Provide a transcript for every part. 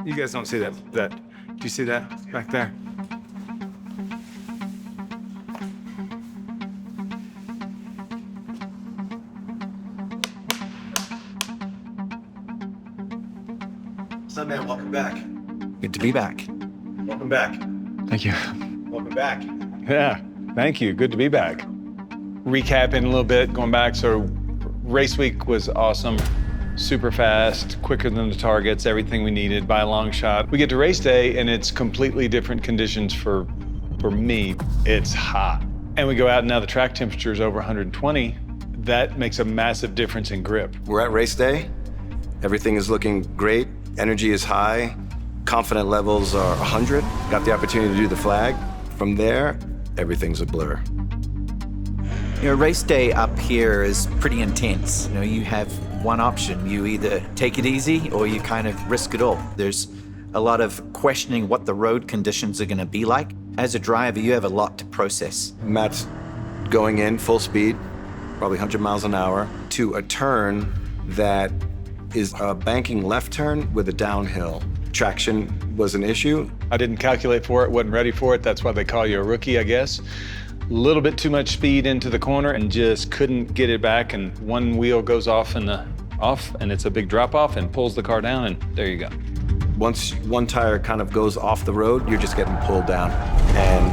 You guys don't see that. Do you see that back there? What's up, man? Welcome back. Good to be back. Welcome back. Thank you. Welcome back. Yeah, thank you. Good to be back. Recapping a little bit, going back. So race week was awesome. Super fast, quicker than the targets, everything we needed by a long shot. We get to race day and it's completely different conditions for me. It's hot. And we go out and now the track temperature is over 120. That makes a massive difference in grip. We're at race day. Everything is looking great. Energy is high. Confident levels are 100. Got the opportunity to do the flag. From there, everything's a blur. Race day up here is pretty intense. You have one option. You either take it easy or you kind of risk it all. There's a lot of questioning what the road conditions are going to be like. As a driver, you have a lot to process. Matt's going in full speed, probably 100 miles an hour, to a turn that is a banking left turn with a downhill. Traction was an issue. I didn't calculate for it, wasn't ready for it. That's why they call you a rookie, I guess. A little bit too much speed into the corner and just couldn't get it back, and one wheel goes off and it's a big drop off and pulls the car down, and there you go. Once one tire kind of goes off the road, you're just getting pulled down, and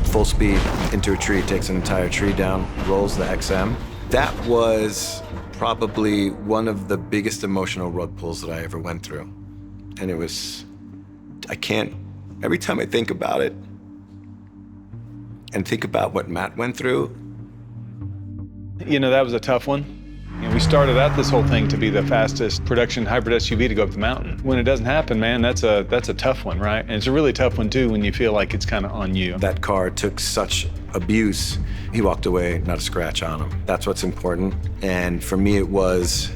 full speed into a tree, takes an entire tree down, rolls the XM. That was probably one of the biggest emotional rug pulls that I ever went through. And every time I think about it and think about what Matt went through. That was a tough one. We started out this whole thing to be the fastest production hybrid SUV to go up the mountain. When it doesn't happen, man, that's a tough one, right? And it's a really tough one too when you feel like it's kind of on you. That car took such abuse. He walked away, not a scratch on him. That's what's important. And for me, it was,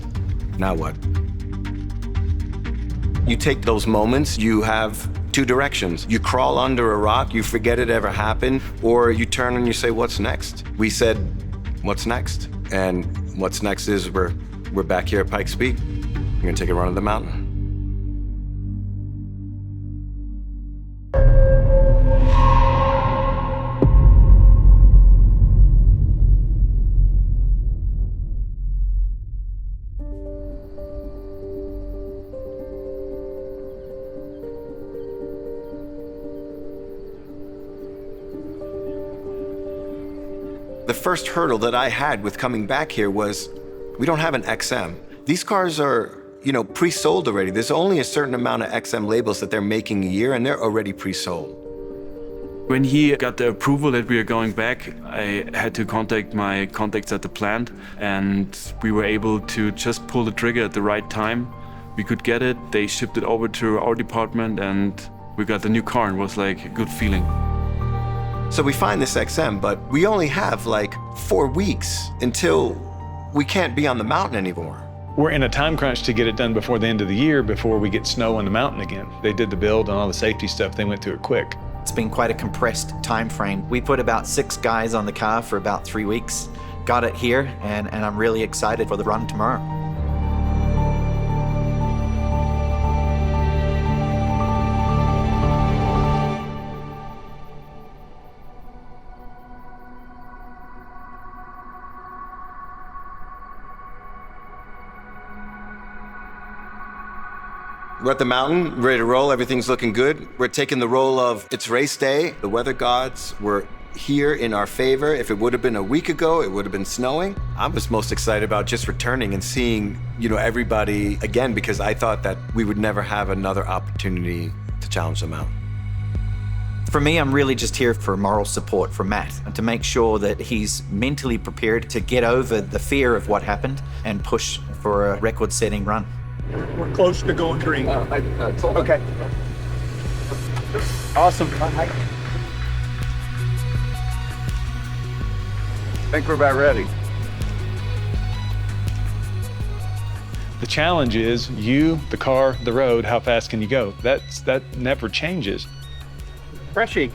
now what? You take those moments, you have two directions. You crawl under a rock, you forget it ever happened, or you turn and you say, what's next? We said, what's next? And what's next is we're back here at Pikes Peak. We're gonna take a run at the mountain. The first hurdle that I had with coming back here was, we don't have an XM. These cars are, pre-sold already. There's only a certain amount of XM labels that they're making a year, and they're already pre-sold. When he got the approval that we are going back, I had to contact my contacts at the plant, and we were able to just pull the trigger at the right time. We could get it, they shipped it over to our department, and we got the new car, and it was like a good feeling. So we find this XM, but we only have like 4 weeks until we can't be on the mountain anymore. We're in a time crunch to get it done before the end of the year, before we get snow on the mountain again. They did the build and all the safety stuff. They went through it quick. It's been quite a compressed time frame. We put about 6 guys on the car for about 3 weeks, got it here, and I'm really excited for the run tomorrow. We're at the mountain, ready to roll, everything's looking good. We're taking the role of, it's race day. The weather gods were here in our favor. If it would have been a week ago, it would have been snowing. I was most excited about just returning and seeing, everybody again, because I thought that we would never have another opportunity to challenge the mountain. For me, I'm really just here for moral support from Matt and to make sure that he's mentally prepared to get over the fear of what happened and push for a record-setting run. We're close to going green. Okay. Awesome. I think we're about ready. The challenge is you, the car, the road, how fast can you go? That never changes. Freshie.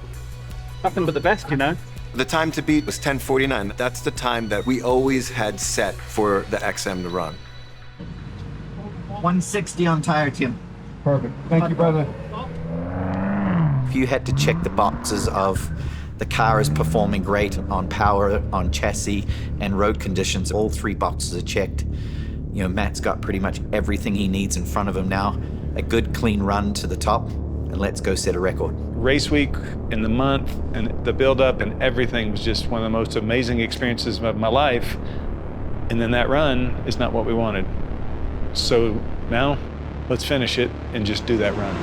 Nothing but the best, The time to beat was 10:49. That's the time that we always had set for the XM to run. 160 on tire, Tim. Perfect. Thank you, brother. If you had to check the boxes of the car is performing great on power, on chassis, and road conditions, all 3 boxes are checked. You know, Matt's got pretty much everything he needs in front of him now. A good clean run to the top, and let's go set a record. Race week and the month and the build-up and everything was just one of the most amazing experiences of my life. And then that run is not what we wanted. So now, let's finish it and just do that run.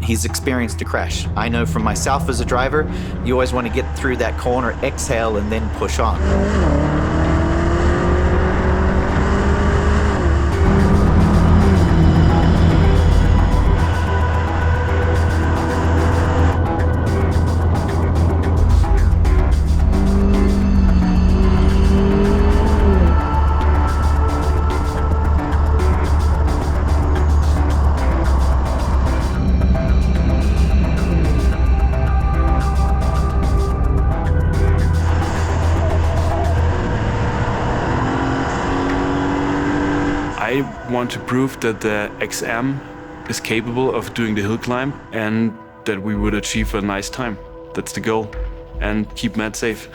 He's experienced a crash. I know from myself as a driver, you always want to get through that corner, exhale, and then push on. I want to prove that the XM is capable of doing the hill climb and that we would achieve a nice time. That's the goal. And keep Matt safe.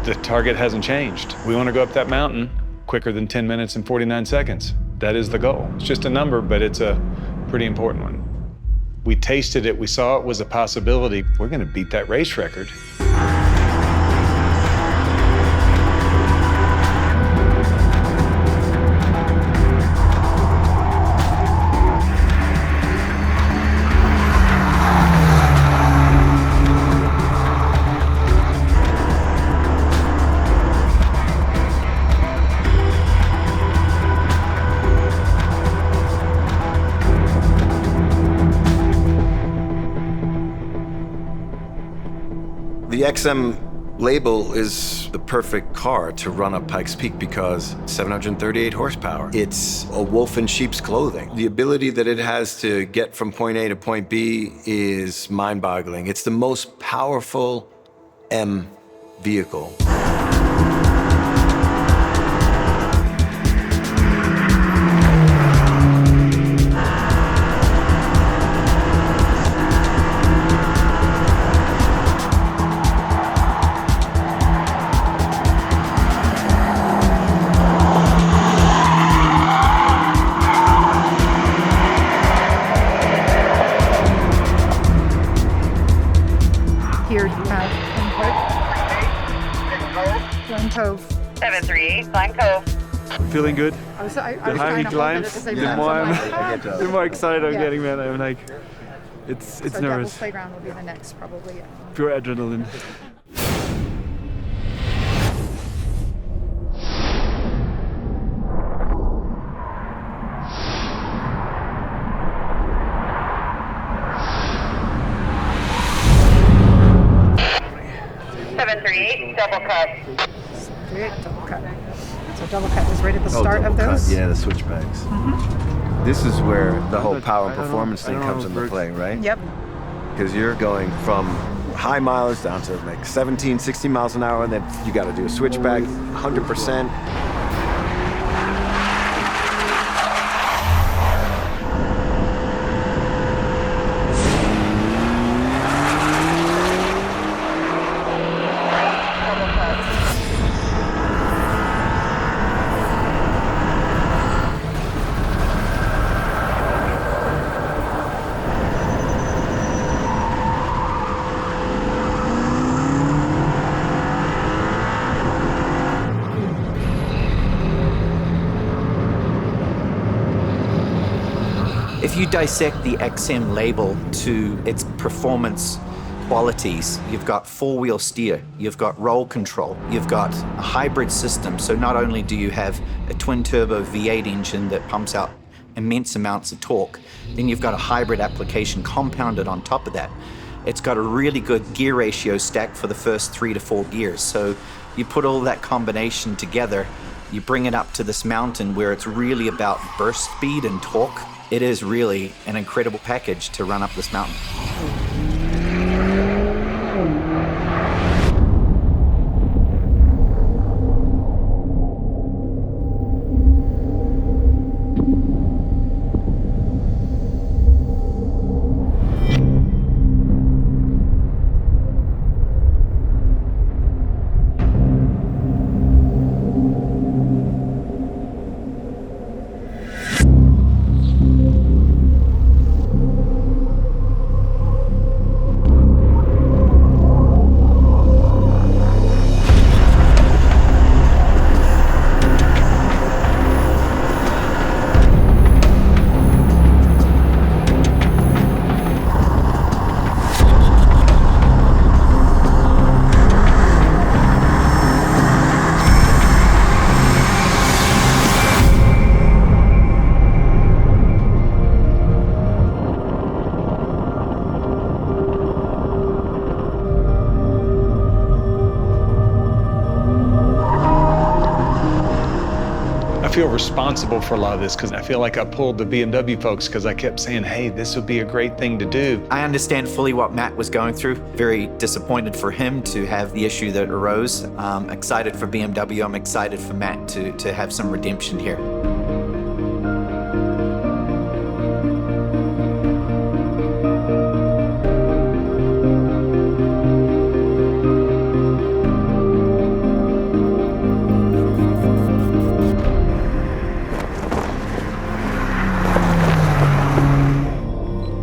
The target hasn't changed. We want to go up that mountain quicker than 10 minutes and 49 seconds. That is the goal. It's just a number, but it's a pretty important one. We tasted it, we saw it was a possibility. We're going to beat that race record. The XM Label is the perfect car to run up Pikes Peak because 738 horsepower. It's a wolf in sheep's clothing. The ability that it has to get from point A to point B is mind-boggling. It's the most powerful M vehicle. Here, Glen Cove. 738, Glen Cove. Feeling good? I was The trying higher he to hold it at climbs, the same the time, more so I'm I'm, like, the more excited I'm Yeah. getting, man. I'm like, it's So Devil's nervous. Playground will be the next, probably. Yeah. Pure adrenaline. Double cut. Straight double cut. So double cut is right at the start of those. Yeah, the switchbacks. This is where the whole power and I don't know- performance I thing don't know comes how it into works. play, right? Yep. Because you're going from high mileage down to like 17, 16 miles an hour, and then you got to do a switchback 100%. If you dissect the XM Label to its performance qualities, you've got four-wheel steer, you've got roll control, you've got a hybrid system. So not only do you have a twin-turbo V8 engine that pumps out immense amounts of torque, then you've got a hybrid application compounded on top of that. It's got a really good gear ratio stack for the first 3 to 4 gears. So you put all that combination together, You bring it up to this mountain where it's really about burst speed and torque. It is really an incredible package to run up this mountain. I feel responsible for a lot of this because I feel like I pulled the BMW folks because I kept saying, hey, this would be a great thing to do. I understand fully what Matt was going through. Very disappointed for him to have the issue that arose. Excited for BMW. I'm excited for Matt to have some redemption here.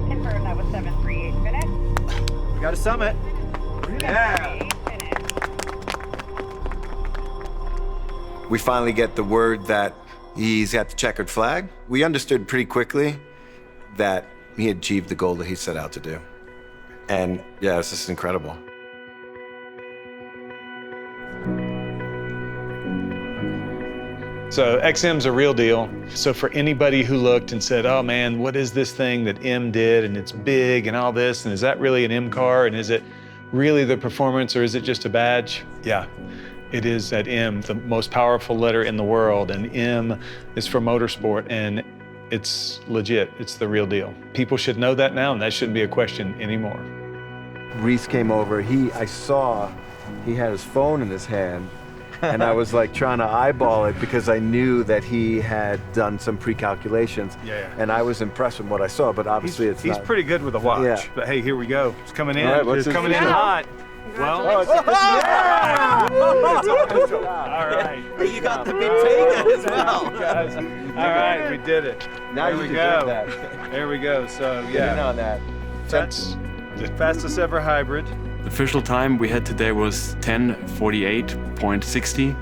Confirm that was 738 minutes. Got a summit. Yeah. We finally get the word that he's got the checkered flag. We understood pretty quickly that he had achieved the goal that he set out to do. And yeah, it's just incredible. So XM's a real deal. So for anybody who looked and said, oh man, what is this thing that M did and it's big and all this, and is that really an M car, and is it really the performance or is it just a badge? Yeah, it is at M, the most powerful letter in the world, and M is for motorsport, and it's legit, it's the real deal. People should know that now, and that shouldn't be a question anymore. Reese came over, I saw he had his phone in his hand, and I was like trying to eyeball it because I knew that he had done some pre-calculations. Yeah. And I was impressed with what I saw, but obviously it's He's not. pretty good with a watch. Yeah. But hey, here we go. It's coming in. All right, what's it's his coming in name? hot. Well, all right. You got the big Vega as well. Guys. All right, we did it. Now there you we deserve go. that. There we go. So Get in yeah, on that. that's the fastest ever hybrid. The official time we had today was 10:48.60,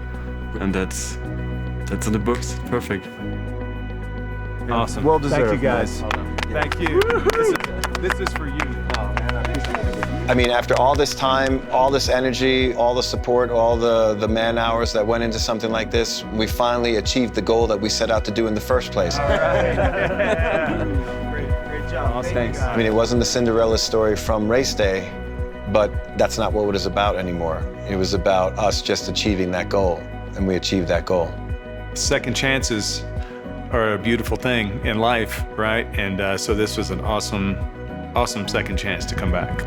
and that's in the books. Perfect. Awesome. Well deserved. Thank you guys. Thank you. This is for you. I mean, after all this time, all this energy, all the support, all the man hours that went into something like this, we finally achieved the goal that we set out to do in the first place. All right. Great job. Awesome. Thanks. I mean, it wasn't the Cinderella story from race day, but that's not what it was about anymore. It was about us just achieving that goal, and we achieved that goal. Second chances are a beautiful thing in life, right? And so this was an awesome second chance to come back.